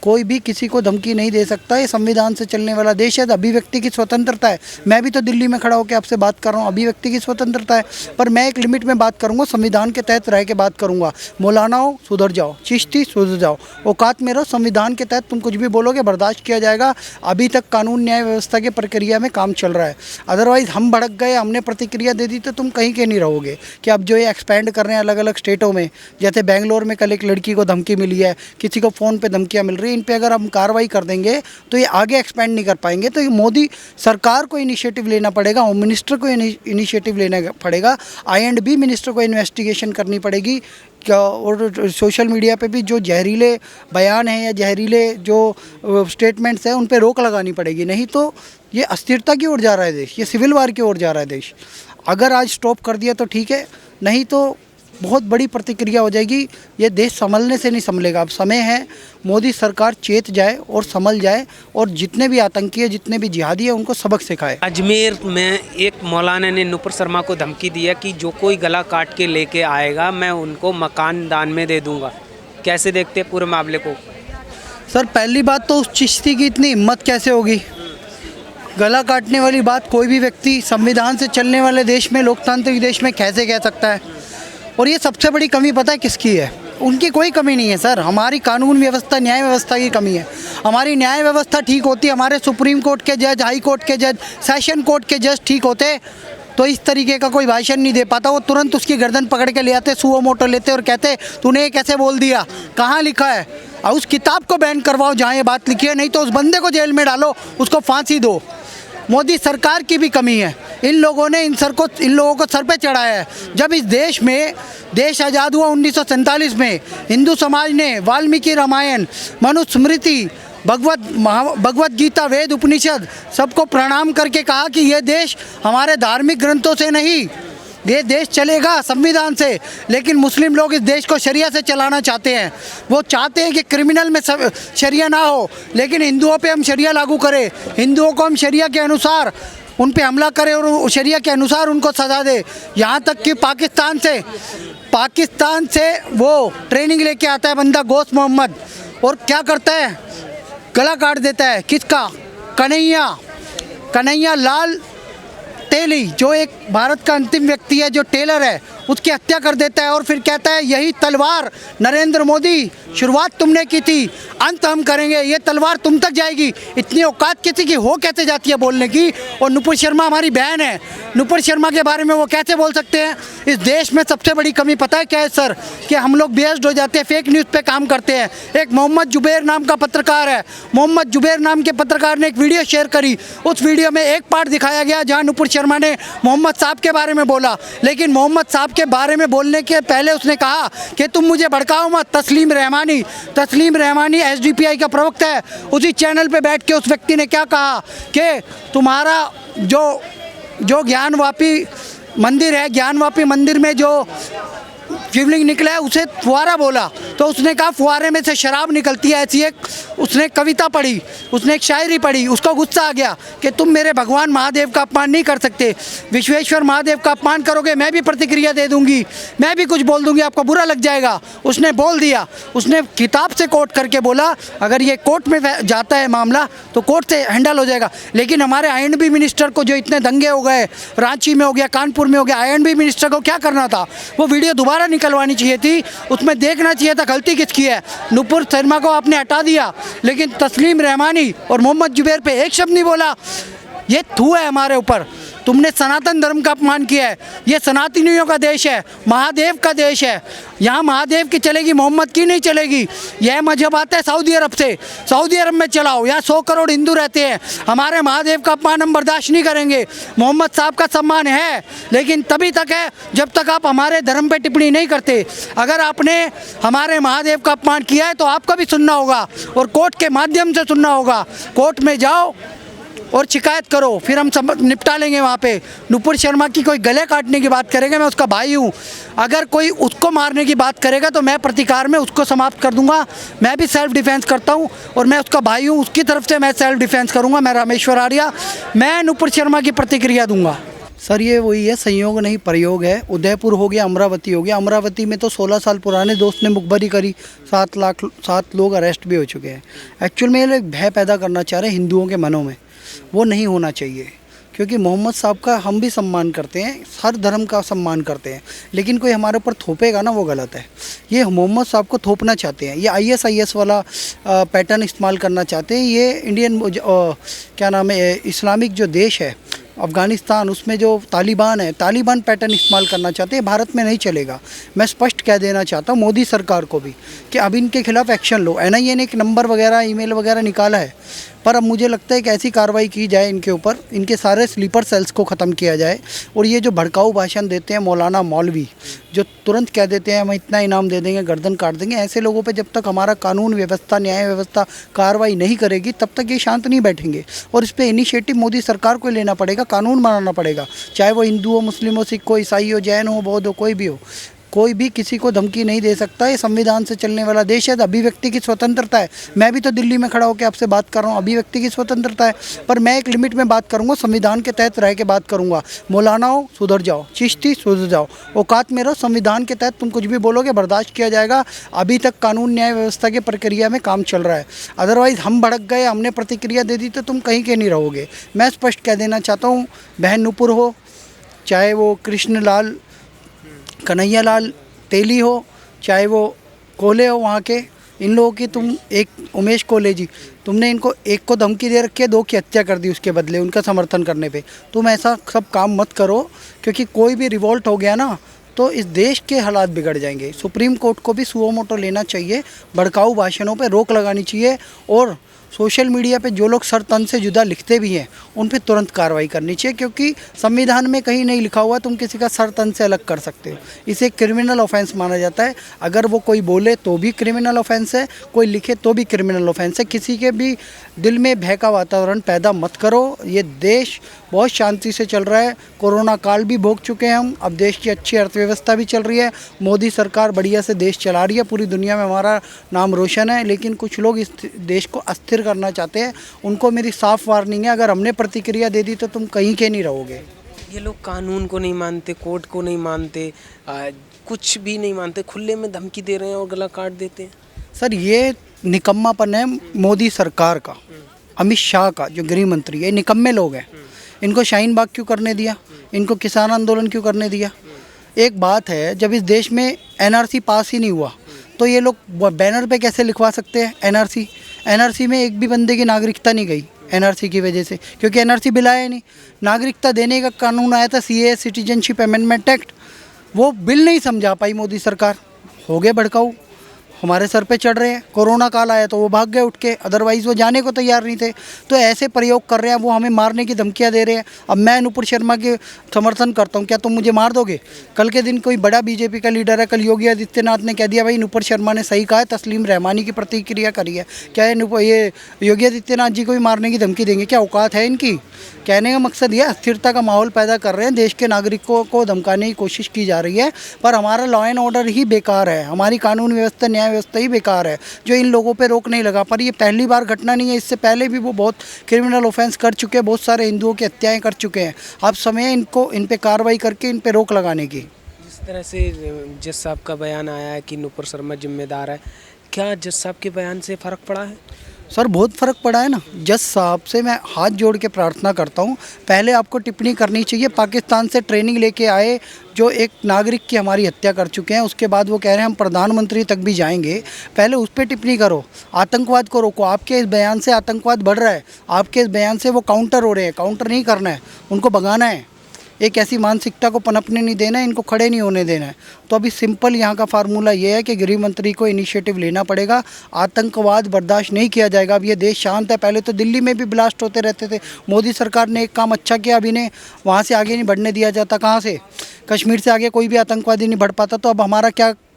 कोई भी किसी को धमकी नहीं दे सकता। ये संविधान से चलने वाला देश है, अभिव्यक्ति की स्वतंत्रता है। मैं भी तो दिल्ली में खड़ा होकर आपसे बात कर रहा हूँ, अभिव्यक्ति की स्वतंत्रता है, पर मैं एक लिमिट में बात करूँगा, संविधान के तहत रह के बात करूँगा। मौलानाओं सुधर जाओ, चिश्ती सुधर जाओ, औकात में रहो। संविधान के तहत तुम कुछ भी बोलोगे बर्दाश्त किया जाएगा। अभी तक कानून न्याय व्यवस्था की प्रक्रिया में काम चल रहा है, अदरवाइज़ हम भड़क गए, हमने प्रतिक्रिया दे दी तो तुम कहीं के नहीं रहोगे। कि अब जो ये एक्सपेंड कर रहे हैं अलग अलग स्टेटों में, जैसे बेंगलोर में कल एक लड़की को धमकी मिली है, किसी को फ़ोन पे धमकियां मिल रही हैं, इन पे अगर हम कार्रवाई कर देंगे तो ये आगे एक्सपेंड नहीं कर पाएंगे। तो ये मोदी सरकार को इनिशिएटिव लेना पड़ेगा, होम मिनिस्टर को इनिशिएटिव लेना पड़ेगा, I&B मिनिस्टर को इन्वेस्टिगेशन करनी पड़ेगी। और सोशल मीडिया पे भी जो जहरीले बयान हैं या जहरीले जो स्टेटमेंट्स हैं उन पे रोक लगानी पड़ेगी, नहीं तो ये अस्थिरता की ओर जा रहा है देश, ये सिविल वार की ओर जा रहा है देश। अगर आज स्टॉप कर दिया तो ठीक है, नहीं तो बहुत बड़ी प्रतिक्रिया हो जाएगी। ये देश संभलने से नहीं संभलेगा। अब समय है मोदी सरकार चेत जाए और संभल जाए, और जितने भी आतंकी है, जितने भी जिहादी है, उनको सबक सिखाए। अजमेर में एक मौलाना ने नुपुर शर्मा को धमकी दी है कि जो कोई गला काट के लेके आएगा मैं उनको मकान दान में दे दूंगा। कैसे देखते हैं पूरे मामले को? सर पहली बात तो उस चिश्ती की इतनी हिम्मत कैसे होगी? गला काटने वाली बात कोई भी व्यक्ति संविधान से चलने वाले देश में, लोकतांत्रिक देश में कैसे कह सकता है? और ये सबसे बड़ी कमी पता है किसकी है? उनकी कोई कमी नहीं है सर, हमारी कानून व्यवस्था, न्याय व्यवस्था की कमी है। हमारी न्याय व्यवस्था ठीक होती, हमारे सुप्रीम कोर्ट के जज, हाई कोर्ट के जज, सेशन कोर्ट के जज ठीक होते तो इस तरीके का कोई भाषण नहीं दे पाता। वो तुरंत उसकी गर्दन पकड़ के ले आते, सुओ मोटो लेते और कहते तूने ये कैसे बोल दिया, कहाँ लिखा है? और उस किताब को बैन करवाओ जहाँ ये बात लिखी है, नहीं तो उस बंदे को जेल में डालो, उसको फांसी दो। मोदी सरकार की भी कमी है। इन लोगों ने इन लोगों को सर पे चढ़ाया है। जब इस देश में देश आज़ाद हुआ 1947 में, हिंदू समाज ने वाल्मीकि रामायण, मनुस्मृति, भगवत गीता, वेद, उपनिषद सबको प्रणाम करके कहा कि यह देश हमारे धार्मिक ग्रंथों से नहीं, ये देश चलेगा संविधान से। लेकिन मुस्लिम लोग इस देश को शरिया से चलाना चाहते हैं। वो चाहते हैं कि क्रिमिनल में शरिया ना हो, लेकिन हिंदुओं पे हम शरिया लागू करें, हिंदुओं को हम शरिया के अनुसार उन पे हमला करें और शरिया के अनुसार उनको सज़ा दे। यहाँ तक कि पाकिस्तान से वो ट्रेनिंग लेके आता है बंदा गोश्त मोहम्मद, और क्या करता है? गला काट देता है। किसका? कन्हैया लाल तेली, जो एक भारत का अंतिम व्यक्ति है, जो टेलर है, उसकी हत्या कर देता है। और फिर कहता है यही तलवार नरेंद्र मोदी, शुरुआत तुमने की थी, अंत हम करेंगे, ये तलवार तुम तक जाएगी। इतनी औकात किसी की हो कैसे जाती है बोलने की? और नुपुर शर्मा हमारी बहन है, नुपुर शर्मा के बारे में वो कैसे बोल सकते हैं? इस देश में सबसे बड़ी कमी पता है क्या है सर? कि हम लोग बेस्ड हो जाते हैं, फेक न्यूज़ पे काम करते हैं। एक मोहम्मद जुबैर नाम का पत्रकार है, मोहम्मद जुबैर नाम के पत्रकार ने एक वीडियो शेयर करी। उस वीडियो में एक पार्ट दिखाया गया जहाँ नुपुर शर्मा ने मोहम्मद साहब के बारे में बोला, लेकिन मोहम्मद साहब के बारे में बोलने के पहले उसने कहा कि तुम मुझे भड़काओ मत। तस्लीम रहमानी SDPI का प्रवक्ता है, उसी चैनल पे बैठ के उस व्यक्ति ने क्या कहा कि तुम्हारा जो ज्ञानवापी मंदिर है, ज्ञानवापी मंदिर में जो शिवलिंग निकला है उसे फुहारा बोला, तो उसने कहा फुहारे में से शराब निकलती है। ऐसी एक उसने कविता पढ़ी, उसने एक शायरी पढ़ी, उसको गुस्सा आ गया कि तुम मेरे भगवान महादेव का अपमान नहीं कर सकते, विश्वेश्वर महादेव का अपमान करोगे मैं भी प्रतिक्रिया दे दूंगी, मैं भी कुछ बोल दूंगी, आपको बुरा लग जाएगा। उसने बोल दिया, उसने किताब से कोट करके बोला अगर ये कोर्ट में जाता है मामला तो कोर्ट से हैंडल हो जाएगा। लेकिन हमारे I&B मिनिस्टर को जो इतने दंगे हो गए, रांची में हो गया, कानपुर में हो गया, I&B मिनिस्टर को क्या करना था? वो वीडियो दोबारा निकलवानी चाहिए थी, उसमें देखना चाहिए था गलती किसकी है। नुपुर शर्मा को आपने हटा दिया, लेकिन तस्लीम रहमानी और मोहम्मद जुबैर पे एक शब्द नहीं बोला। ये थू है हमारे ऊपर। तुमने सनातन धर्म का अपमान किया है। ये सनातनियों का देश है, महादेव का देश है। यहाँ महादेव की चलेगी, मोहम्मद की नहीं चलेगी। यह मजहब आता है सऊदी अरब से, सऊदी अरब में चलाओ। यहाँ 100 करोड़ हिंदू रहते हैं। हमारे महादेव का अपमान हम बर्दाश्त नहीं करेंगे। मोहम्मद साहब का सम्मान है, लेकिन तभी तक है जब तक आप हमारे धर्म पे टिप्पणी नहीं करते। अगर आपने हमारे महादेव का अपमान किया है तो आपका भी सुनना होगा, और कोर्ट के माध्यम से सुनना होगा। कोर्ट में जाओ और शिकायत करो, फिर हम सब निपटा लेंगे वहाँ पे। नुपुर शर्मा की कोई गले काटने की बात करेगा, मैं उसका भाई हूँ। अगर कोई उसको मारने की बात करेगा तो मैं प्रतिकार में उसको समाप्त कर दूंगा। मैं भी सेल्फ डिफेंस करता हूँ और मैं उसका भाई हूँ, उसकी तरफ से मैं सेल्फ डिफेंस करूँगा। मैं रामेश्वर आर्या, मैं नुपुर शर्मा की प्रतिक्रिया दूंगा। सर ये वही है, संयोग नहीं प्रयोग है। उदयपुर हो गया, अमरावती हो गया। अमरावती में तो 16 साल पुराने दोस्त ने मुखबरी करी, 7 लोग अरेस्ट भी हो चुके हैं। एक्चुअल में ये लोग भय पैदा करना चाह रहे हैं हिंदुओं के मनों में, वो नहीं होना चाहिए। क्योंकि मोहम्मद साहब का हम भी सम्मान करते हैं, हर धर्म का सम्मान करते हैं, लेकिन कोई हमारे ऊपर थोपेगा ना, वो गलत है। ये मोहम्मद साहब को थोपना चाहते हैं, ये ISIS वाला पैटर्न इस्तेमाल करना चाहते हैं। ये इंडियन क्या नाम है, इस्लामिक जो देश है अफ़गानिस्तान, उसमें जो तालिबान है, तालिबान पैटर्न इस्तेमाल करना चाहते हैं। भारत में नहीं चलेगा। मैं स्पष्ट कह देना चाहता हूँ मोदी सरकार को भी कि अब इनके खिलाफ़ एक्शन लो। NIA ने एक नंबर वगैरह, ईमेल वगैरह निकाला है, पर अब मुझे लगता है कि ऐसी कार्रवाई की जाए इनके ऊपर, इनके सारे स्लीपर सेल्स को ख़त्म किया जाए। और ये जो भड़काऊ भाषण देते हैं मौलाना मौलवी, जो तुरंत कह देते हैं हम इतना इनाम दे देंगे, गर्दन काट देंगे, ऐसे लोगों पे जब तक हमारा कानून व्यवस्था, न्याय व्यवस्था कार्रवाई नहीं करेगी, तब तक ये शांत नहीं बैठेंगे। और इस पर इनिशिएटिव मोदी सरकार को लेना पड़ेगा, कानून बनाना पड़ेगा, चाहे वो हिंदू हो, मुस्लिम हो, सिख हो, ईसाई हो, जैन हो, बौद्ध हो, कोई भी हो। कोई भी किसी को धमकी नहीं दे सकता। ये संविधान से चलने वाला देश है, अभिव्यक्ति की स्वतंत्रता है। मैं भी तो दिल्ली में खड़ा होकर आपसे बात कर रहा हूँ, अभिव्यक्ति की स्वतंत्रता है, पर मैं एक लिमिट में बात करूँगा, संविधान के तहत रह के बात करूँगा। मौलानाओं सुधर जाओ, चिश्ती सुधर जाओ, औकात में रहो। संविधान के तहत तुम कुछ भी बोलोगे बर्दाश्त किया जाएगा। अभी तक कानून न्याय व्यवस्था की प्रक्रिया में काम चल रहा है, अदरवाइज़ हम भड़क गए, हमने प्रतिक्रिया दे दी तो तुम कहीं के नहीं रहोगे। मैं स्पष्ट कह देना चाहता हूँ, बहन नुपुर हो, चाहे वो कृष्णलाल कन्हैयालाल तेली हो, चाहे वो कोले हो वहाँ के, इन लोगों की तुम, एक उमेश कोले जी, तुमने इनको एक को धमकी दे रखी है, 2 की हत्या कर दी उसके बदले, उनका समर्थन करने पे। तुम ऐसा सब काम मत करो, क्योंकि कोई भी रिवोल्ट हो गया ना तो इस देश के हालात बिगड़ जाएंगे। सुप्रीम कोर्ट को भी सुओ मोटो लेना चाहिए, भड़काऊ भाषणों पे रोक लगानी चाहिए, और सोशल मीडिया पे जो लोग सर तन से जुदा लिखते भी हैं उन पे तुरंत कार्रवाई करनी चाहिए। क्योंकि संविधान में कहीं नहीं लिखा हुआ तुम किसी का सर तन से अलग कर सकते हो, इसे क्रिमिनल ऑफेंस माना जाता है। अगर वो कोई बोले तो भी क्रिमिनल ऑफेंस है, कोई लिखे तो भी क्रिमिनल ऑफेंस है। किसी के भी दिल में भय का वातावरण पैदा मत करो। ये देश बहुत शांति से चल रहा है, कोरोना काल भी भोग चुके हैं हम, अब देश की अच्छी अर्थव्यवस्था भी चल रही है, मोदी सरकार बढ़िया से देश चला रही है, पूरी दुनिया में हमारा नाम रोशन है। लेकिन कुछ लोग इस देश को अस्थिर करना चाहते हैं, उनको मेरी साफ वार्निंग है, अगर हमने प्रतिक्रिया दे दी तो तुम कहीं के नहीं रहोगे। ये लोग कानून को नहीं मानते, कोर्ट को नहीं मानते, कुछ भी नहीं मानते, खुले में धमकी दे रहे हैं और गला काट देते हैं। सर ये निकम्मापन है मोदी सरकार का, अमित शाह का जो गृह मंत्री है, निकम्मे लोग हैं। इनको शाहीन बाग क्यों करने दिया, इनको किसान आंदोलन क्यों करने दिया। एक बात है, जब इस देश में NRC पास ही नहीं हुआ तो ये लोग बैनर पे कैसे लिखवा सकते हैं NRC में एक भी बंदे की नागरिकता नहीं गई NRC की वजह से, क्योंकि NRC बिल आया नहीं। नागरिकता देने का कानून आया था, CAA सिटीजनशिप अमेंडमेंट एक्ट, वो बिल नहीं समझा पाई मोदी सरकार, हो गए भड़काऊ, हमारे सर पे चढ़ रहे हैं। कोरोना काल आया तो वो भाग गए उठ के, अदरवाइज़ वो जाने को तैयार नहीं थे। तो ऐसे प्रयोग कर रहे हैं, वो हमें मारने की धमकियां दे रहे हैं। अब मैं नुपुर शर्मा के समर्थन करता हूं, क्या तुम मुझे मार दोगे? कल के दिन कोई बड़ा BJP का लीडर है, कल योगी आदित्यनाथ ने कह दिया भाई नुपुर शर्मा ने सही कहा है, तस्लीम रहमानी की प्रतिक्रिया करी है, क्या ये योगी आदित्यनाथ जी को भी मारने की धमकी देंगे? क्या औकात है इनकी? कहने का मकसद ये अस्थिरता का माहौल पैदा कर रहे हैं, देश के नागरिकों को धमकाने की कोशिश की जा रही है। पर हमारा लॉ एंड ऑर्डर ही बेकार है, हमारी कानून व्यवस्था, न्याय व्यवस्था ही बेकार है, जो इन लोगों पे रोक नहीं लगा। पर ये पहली बार घटना नहीं है, इससे पहले भी वो बहुत क्रिमिनल ऑफेंस कर चुके हैं, बहुत सारे हिंदुओं की हत्याएं कर चुके हैं। अब समय है इनको, इन पे कार्रवाई करके इन पे रोक लगाने की। जिस तरह से जज साहब का बयान आया है कि नुपुर शर्मा जिम्मेदार है, क्या जज साहब के बयान से फ़र्क पड़ा है? सर बहुत फ़र्क पड़ा है ना। जज साहब से मैं हाथ जोड़ के प्रार्थना करता हूँ, पहले आपको टिप्पणी करनी चाहिए। पाकिस्तान से ट्रेनिंग लेके आए जो एक नागरिक की हमारी हत्या कर चुके हैं, उसके बाद वो कह रहे हैं हम प्रधानमंत्री तक भी जाएंगे, पहले उस पर टिप्पणी करो, आतंकवाद को रोको। आपके इस बयान से आतंकवाद बढ़ रहा है, आपके इस बयान से वो काउंटर हो रहे हैं। काउंटर नहीं करना है, उनको भगाना है। एक ऐसी मानसिकता को पनपने नहीं देना है, इनको खड़े नहीं होने देना है। तो अभी सिंपल यहाँ का फार्मूला ये है कि गृह मंत्री को इनिशिएटिव लेना पड़ेगा। आतंकवाद बर्दाश्त नहीं किया जाएगा। अब ये देश शांत है, पहले तो दिल्ली में भी ब्लास्ट होते रहते थे। मोदी सरकार ने एक काम अच्छा किया, अभी ने वहाँ से आगे नहीं बढ़ने दिया जाता। कहाँ से? कश्मीर से आगे कोई भी आतंकवादी नहीं बढ़ पाता। तो अब हमारा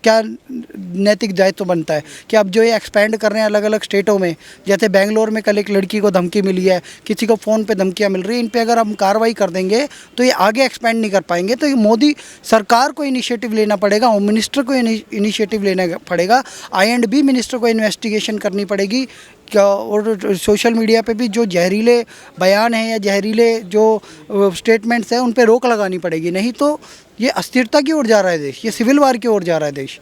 क्या नैतिक दायित्व बनता है कि अब जो ये एक्सपेंड कर रहे हैं अलग अलग स्टेटों में, जैसे बेंगलोर में कल एक लड़की को धमकी मिली है, किसी को फ़ोन पे धमकियां मिल रही हैं, इन पे अगर हम कार्रवाई कर देंगे तो ये आगे एक्सपेंड नहीं कर पाएंगे। तो ये मोदी सरकार को इनिशिएटिव लेना पड़ेगा, होम मिनिस्टर को इनिशिएटिव लेना पड़ेगा, I&B मिनिस्टर को इन्वेस्टिगेशन करनी पड़ेगी और सोशल मीडिया पे भी जो जहरीले बयान हैं या जहरीले जो स्टेटमेंट्स हैं उन पे रोक लगानी पड़ेगी, नहीं तो ये अस्थिरता की ओर जा रहा है देश, ये सिविल वार की ओर जा रहा है देश।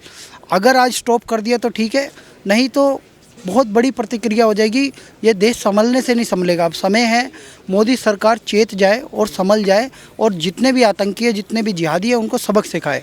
अगर आज स्टॉप कर दिया तो ठीक है, नहीं तो बहुत बड़ी प्रतिक्रिया हो जाएगी। ये देश संभलने से नहीं संभलेगा। अब समय है मोदी सरकार चेत जाए और संभल जाए और जितने भी आतंकी है, जितने भी जिहादी है, उनको सबक सिखाए।